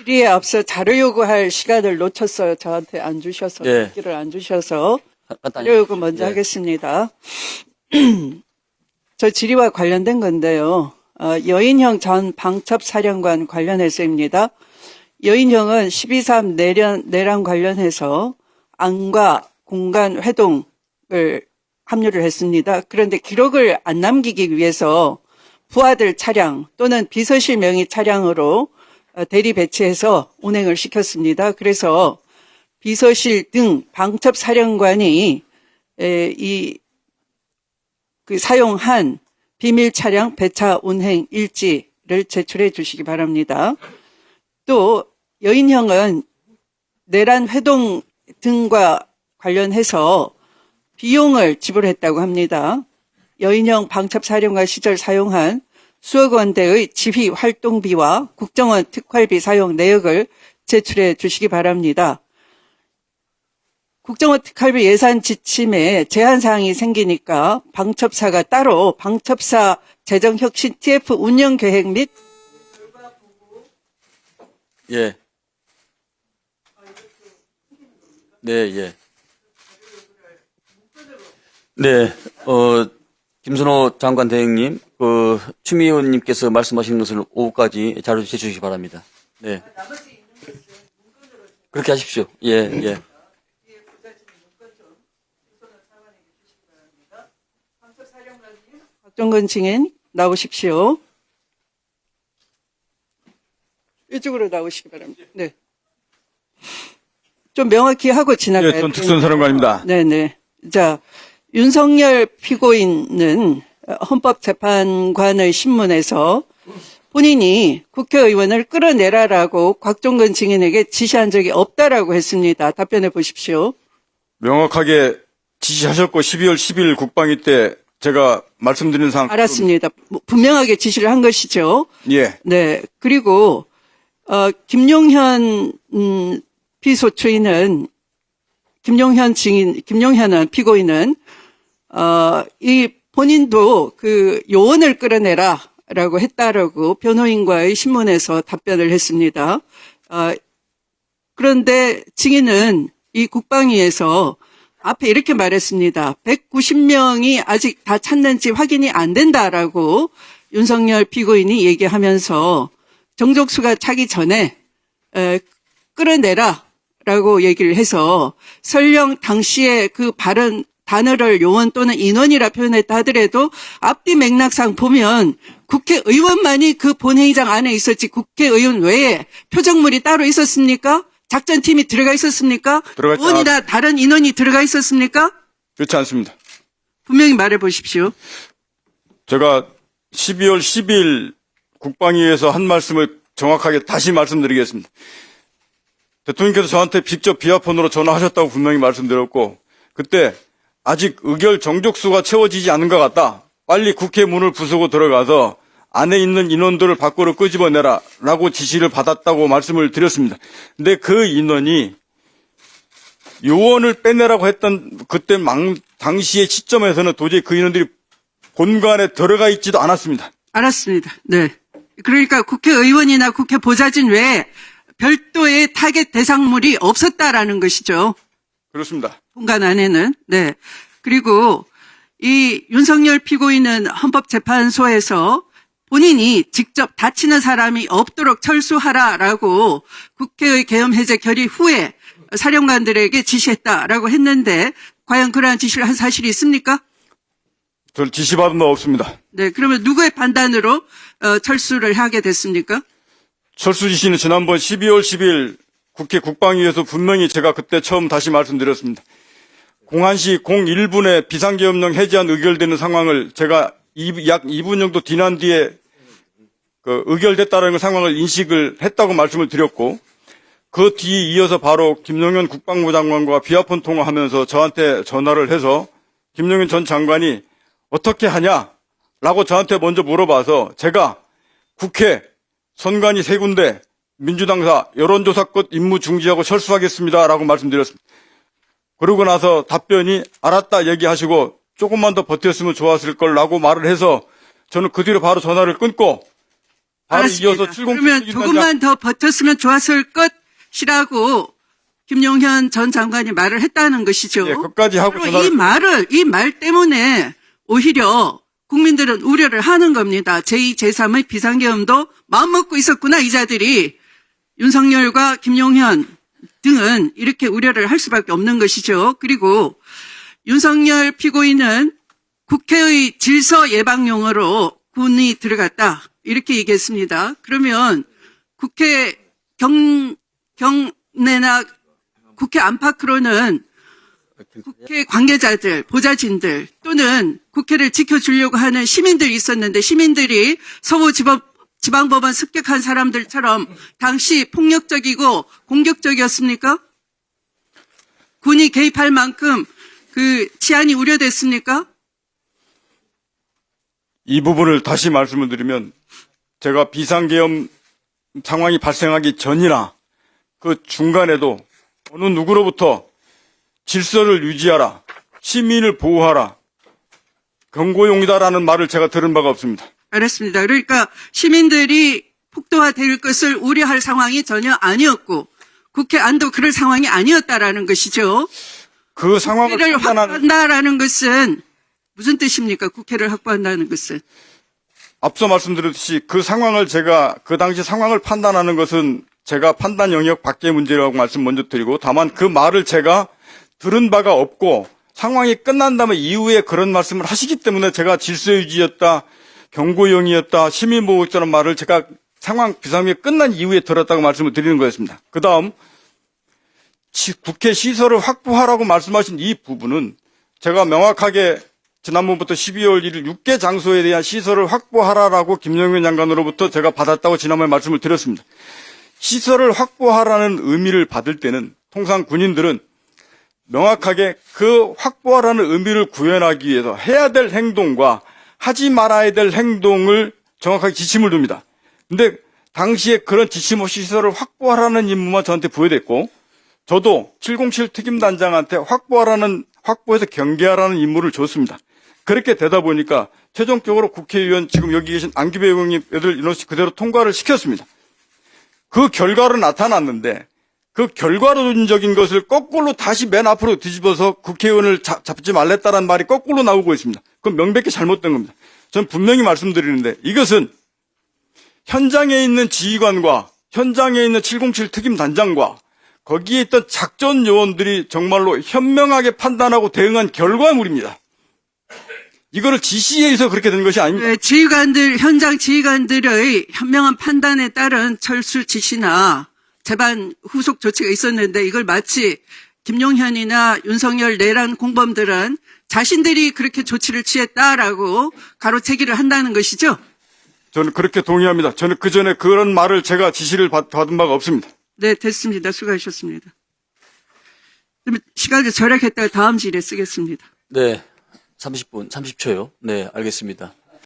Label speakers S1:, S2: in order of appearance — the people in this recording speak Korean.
S1: 질의에 앞서 자료 요구할 시간을 놓쳤어요. 저한테 안 주셔서,
S2: 예.
S1: 기를 안 주셔서.
S2: 간단히.
S1: 자료 요구 먼저
S2: 예.
S1: 하겠습니다. 저 질의와 관련된 건데요. 여인형 전 방첩사령관 관련해서입니다. 여인형은 12.3 내란 관련해서 안과 공간 회동을 합류를 했습니다. 그런데 기록을 안 남기기 위해서 부하들 차량 또는 비서실 명의 차량으로 대리 배치해서 운행을 시켰습니다. 그래서 비서실 등 방첩사령관이 사용한 비밀 차량 배차 운행 일지를 제출해 주시기 바랍니다. 또 여인형은 내란 회동 등과 관련해서 비용을 지불했다고 합니다. 여인형 방첩사령관 시절 사용한 수억 원대의 지휘 활동비와 국정원 특활비 사용 내역을 제출해 주시기 바랍니다. 국정원 특활비 예산 지침에 제한사항이 생기니까 방첩사가 따로 방첩사 재정혁신 TF 운영계획 및
S2: 예. 네, 예. 네, 김선호 장관 대행님, 추미애 의원님께서 말씀하신 것을 오후까지 자료 제출해 주시기 바랍니다. 네. 그렇게 하십시오. 예, 예.
S1: 박종건 증인 나오십시오. 이쪽으로 나오시기 바랍니다. 네. 좀 명확히 하고 지나가야
S3: 예, 전 특전사령관입니다.
S1: 네네. 자, 윤석열 피고인은 헌법재판관의 신문에서 본인이 국회의원을 끌어내라라고 곽종건 증인에게 지시한 적이 없다라고 했습니다. 답변해 보십시오.
S3: 명확하게 지시하셨고 12월 10일 국방위 때 제가 말씀드린 사항
S1: 알았습니다. 분명하게 지시를 한 것이죠.
S3: 예.
S1: 네. 그리고 김용현 피소추인은 김용현은 피고인은 이 본인도 그 요원을 끌어내라라고 했다라고 변호인과의 신문에서 답변을 했습니다. 그런데 증인은 이 국방위에서 앞에 이렇게 말했습니다. 190명이 아직 다 찾는지 확인이 안 된다라고 윤석열 피고인이 얘기하면서 정족수가 차기 전에 끌어내라라고 얘기를 해서 설령 당시에 그 발언 단어를 요원 또는 인원이라 표현했다 하더라도 앞뒤 맥락상 보면 국회의원만이 그 본회의장 안에 있었지 국회의원 외에 표정물이 따로 있었습니까? 작전팀이 들어가 있었습니까?
S3: 들어가 있지
S1: 의원이나 다른 인원이 들어가 있었습니까?
S3: 그렇지 않습니다.
S1: 분명히 말해 보십시오.
S3: 제가 12월 10일 국방위에서 한 말씀을 정확하게 다시 말씀드리겠습니다. 대통령께서 저한테 직접 비아폰으로 전화하셨다고 분명히 말씀드렸고 그때 아직 의결 정족수가 채워지지 않은 것 같다. 빨리 국회 문을 부수고 들어가서 안에 있는 인원들을 밖으로 끄집어내라 라고 지시를 받았다고 말씀을 드렸습니다. 근데 그 인원이 요원을 빼내라고 했던 그때 당시의 시점에서는 도저히 그 인원들이 본관에 들어가 있지도 않았습니다.
S1: 알았습니다. 네. 그러니까 국회의원이나 국회 보좌진 외에 별도의 타겟 대상물이 없었다라는 것이죠.
S3: 그렇습니다.
S1: 본관 안에는. 네. 그리고 이 윤석열 피고인은 헌법재판소에서 본인이 직접 다치는 사람이 없도록 철수하라라고 국회의 계엄 해제 결의 후에 사령관들에게 지시했다라고 했는데 과연 그러한 지시를 한 사실이 있습니까?
S3: 저 지시받은 바 없습니다.
S1: 네. 그러면 누구의 판단으로 철수를 하게 됐습니까?
S3: 철수 지시는 지난번 12월 10일 국회 국방위에서 분명히 제가 그때 처음 다시 말씀드렸습니다. 공안시 01분에 비상계엄령 해제안 의결되는 상황을 제가 약 2분 정도 지난 뒤에 의결됐다는 상황을 인식을 했다고 말씀을 드렸고 그 뒤에 이어서 바로 김용현 국방부 장관과 비아폰 통화하면서 저한테 전화를 해서 김용현 전 장관이 어떻게 하냐라고 저한테 먼저 물어봐서 제가 국회 선관위 3군데 민주당사 여론조사권 임무 중지하고 철수하겠습니다라고 말씀드렸습니다. 그러고 나서 답변이 알았다 얘기하시고 조금만 더 버텼으면 좋았을 걸라고 말을 해서 저는 그 뒤로 바로 전화를 끊고 바로
S1: 알았습니다.
S3: 이어서 707
S1: 그러면
S3: 특임단장
S1: 조금만 더 버텼으면 좋았을 것이라고 김용현 전 장관이 말을 했다는 것이죠.
S3: 예, 그까지 하고
S1: 그리고 이 말 때문에 오히려 국민들은 우려를 하는 겁니다. 제2, 제3의 비상계엄도 마음먹고 있었구나, 이 자들이. 윤석열과 김용현 등은 이렇게 우려를 할 수밖에 없는 것이죠. 그리고 윤석열 피고인은 국회의 질서 예방용으로 군이 들어갔다. 이렇게 얘기했습니다. 그러면 국회 경내나 국회 안팎으로는 국회 관계자들, 보좌진들 또는 국회를 지켜주려고 하는 시민들이 있었는데 시민들이 서울지방법원 습격한 사람들처럼 당시 폭력적이고 공격적이었습니까? 군이 개입할 만큼 그 치안이 우려됐습니까?
S3: 이 부분을 다시 말씀을 드리면 제가 비상계엄 상황이 발생하기 전이나 그 중간에도 어느 누구로부터 질서를 유지하라, 시민을 보호하라, 경고용이다라는 말을 제가 들은 바가 없습니다.
S1: 알았습니다. 그러니까 시민들이 폭도화될 것을 우려할 상황이 전혀 아니었고 국회 안도 그럴 상황이 아니었다라는 것이죠.
S3: 그 상황을
S1: 국회를
S3: 판단하는
S1: 확보한다라는 것은 무슨 뜻입니까? 국회를 확보한다는 것은.
S3: 앞서 말씀드렸듯이 그 상황을 제가 그 당시 상황을 판단하는 것은 제가 판단 영역 밖의 문제라고 말씀 먼저 드리고 다만 그 말을 제가 들은 바가 없고 상황이 끝난 다음에 이후에 그런 말씀을 하시기 때문에 제가 질서 유지였다, 경고용이었다, 시민보호였다는 말을 제가 상황 비상계엄이 끝난 이후에 들었다고 말씀을 드리는 거였습니다. 그 다음 국회 시설을 확보하라고 말씀하신 이 부분은 제가 명확하게 지난번부터 12월 1일 6개 장소에 대한 시설을 확보하라라고 김영현 장관으로부터 제가 받았다고 지난번에 말씀을 드렸습니다. 시설을 확보하라는 의미를 받을 때는 통상 군인들은 명확하게 그 확보하라는 의미를 구현하기 위해서 해야 될 행동과 하지 말아야 될 행동을 정확하게 지침을 둡니다. 근데 당시에 그런 지침 없이 시설을 확보하라는 임무만 저한테 부여됐고 저도 707 특임단장한테 확보해서 경계하라는 임무를 줬습니다. 그렇게 되다 보니까 최종적으로 국회의원 지금 여기 계신 안기배 의원님 애들 이노시 그대로 통과를 시켰습니다. 그 결과로 나타났는데 그 결과론적인 것을 거꾸로 다시 맨 앞으로 뒤집어서 국회의원을 잡지 말랬다는 말이 거꾸로 나오고 있습니다. 그건 명백히 잘못된 겁니다. 저는 분명히 말씀드리는데 이것은 현장에 있는 지휘관과 현장에 있는 707 특임단장과 거기에 있던 작전 요원들이 정말로 현명하게 판단하고 대응한 결과물입니다. 이거를 지시에 의해서 그렇게 된 것이 아닙니다.
S1: 네, 현장 지휘관들의 현명한 판단에 따른 철수 지시나 재반 후속 조치가 있었는데 이걸 마치 김용현이나 윤석열 내란 공범들은 자신들이 그렇게 조치를 취했다라고 가로채기를 한다는 것이죠?
S3: 저는 그렇게 동의합니다. 저는 그 전에 그런 말을 제가 지시를 받은 바가 없습니다.
S1: 네, 됐습니다. 수고하셨습니다. 그럼 시간을 절약했다가 다음 질에 쓰겠습니다.
S2: 네. 30초요. 네, 알겠습니다.